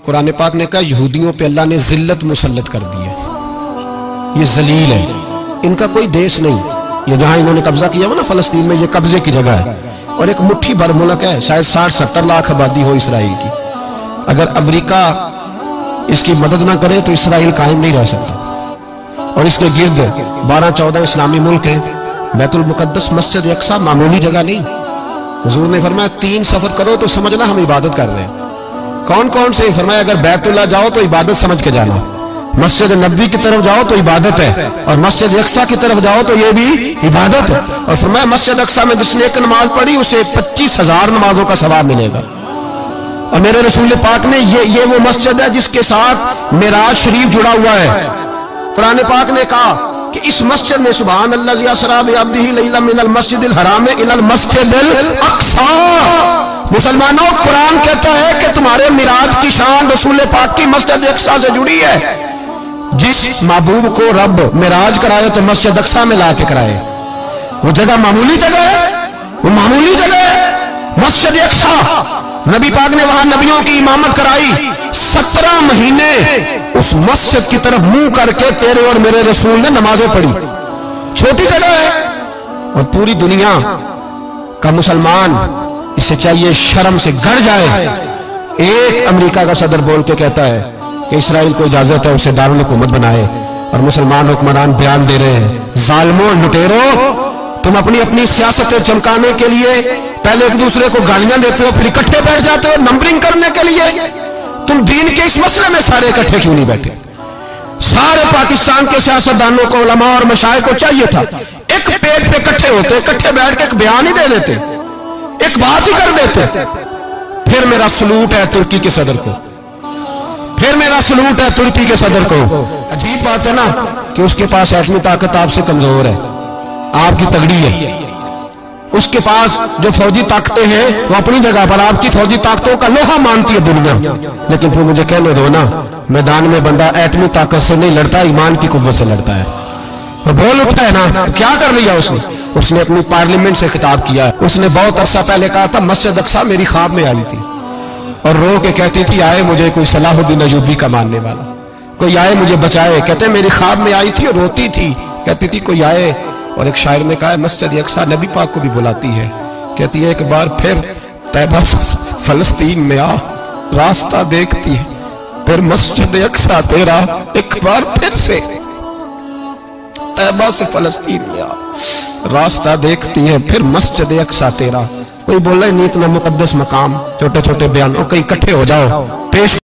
قرآن پاک نے کہا یہودیوں پہ اللہ نے ذلت مسلط کر دی ہے، یہ ذلیل ہے، ان کا کوئی دیش نہیں۔ یہ جہاں انہوں نے قبضہ کیا ہوا نا فلسطین میں، یہ قبضے کی جگہ ہے اور ایک مٹھی بھر ملک ہے، شاید 60-70 لاکھ آبادی ہو اسرائیل کی۔ اگر امریکہ اس کی مدد نہ کرے تو اسرائیل قائم نہیں رہ سکتا۔ اور اس کے گرد 12-14 اسلامی ملک ہیں۔ بیت المقدس مسجد اقصیٰ معمولی جگہ نہیں۔ حضور نے فرمایا 3 سفر کرو تو سمجھنا ہم عبادت کر رہے ہیں۔ کون کون سے؟ فرمایا اگر بیت اللہ جاؤ تو عبادت سمجھ کے جانا، مسجد نبوی کی طرف جاؤ تو عبادت ہے، اور مسجد اقصیٰ کی طرف جاؤ تو یہ بھی عبادت ہے۔ اور فرمایا مسجد اقصیٰ میں جس نے ایک نماز پڑھی اسے 25,000 نمازوں کا ثواب ملے گا۔ اور میرے رسول پاک نے یہ وہ مسجد ہے جس کے ساتھ معراج شریف جڑا ہوا ہے۔ قرآن پاک نے کہا کہ اس مسجد میں سبحان اللہ اسریٰ بعبدہ لیلا من المسجد الحرام الی المسجد الاقصیٰ۔ مسلمانوں، قرآن کہتا ہے کہ تمہارے معراج کی شان رسول پاک کی مسجد اقصیٰ سے جڑی ہے۔ جس محبوب کو رب معراج کرائے تو مسجد اقصیٰ میں لا کے کرائے۔ وہ جگہ معمولی جگہ ہے، وہ معمولی جگہ ہے مسجد اقصیٰ۔ نبی پاک نے وہاں نبیوں کی امامت کرائی، 17 مہینے اس مسجد کی طرف منہ کر کے تیرے اور میرے رسول نے نمازیں پڑھی۔ چھوٹی جگہ ہے اور پوری دنیا کا مسلمان اسے چاہیے شرم سے گڑ جائے۔ ایک امریکہ کا صدر بول کے کہتا ہے کہ اسرائیل کو اجازت ہے اسے دارالحکومت بنائے، اور مسلمان حکمران بیان دے رہے ہیں ظالموں، لٹیروں، تم اپنی سیاستیں چمکانے کے لیے پہلے ایک دوسرے کو گالیاں دیتے ہو، پھر اکٹھے بیٹھ جاتے ہو نمبرنگ کرنے کے لیے۔ تم دین کے اس مسئلے میں سارے اکٹھے کیوں نہیں بیٹھے؟ سارے پاکستان کے سیاستدانوں کو، علماء اور مشائخ کو چاہیے تھا ایک پیج پہ اکٹھے ہوتے، اکٹھے بیٹھ کے ایک بیان ہی دے دیتے، ایک بات ہی کر دیتے۔ پھر میرا سلوٹ ہے ترکی کے صدر کو، پھر میرا سلوٹ ہے ترکی کے صدر کو۔ عجیب بات ہے نا کہ اس کے پاس ایٹمی طاقت آپ سے کمزور ہے، آپ کی تگڑی ہے۔ اس کے پاس جو فوجی طاقتیں ہیں وہ اپنی جگہ پر، آپ کی فوجی طاقتوں کا لوہا مانتی ہے دنیا، لیکن پھر مجھے کہنے دو نا، میدان میں بندہ ایٹمی طاقت سے نہیں لڑتا، ایمان کی قوت سے لڑتا ہے۔ وہ بول اٹھا ہے نا، کیا کر لیا اس نے اپنی پارلیمنٹ سے خطاب کیا۔ اس نے بہت عرصہ پہلے کہا تھا مسجد اقصیٰ میری خواب میں آئی تھی اور رو کے کہتی تھی آئے مجھے کوئی صلاح الدین ایوبی کا ماننے والا، کوئی آئے مجھے بچائے۔ کہتے ہیں میری خواب میں آئی تھی اور روتی تھی، کہتی تھی کوئی آئے۔ اور ایک شاعر نے کہا ہے مسجد اقصیٰ نبی پاک کو بھی بلاتی ہے، کہتی ہے ایک بار پھر طیبہ فلسطین میں آ، راستہ دیکھتی ہے پھر مسجد اقصیٰ تیرا، ایک بار پھر سے طیبہ سے فلسطین میں آ، راستہ دیکھتی ہے پھر مسجد اقصیٰ تیرا۔ کوئی بول رہا ہے نہیں اتنا مقدس مقام، چھوٹے چھوٹے بیانوں کہیں اکٹھے ہو جاؤ، پیش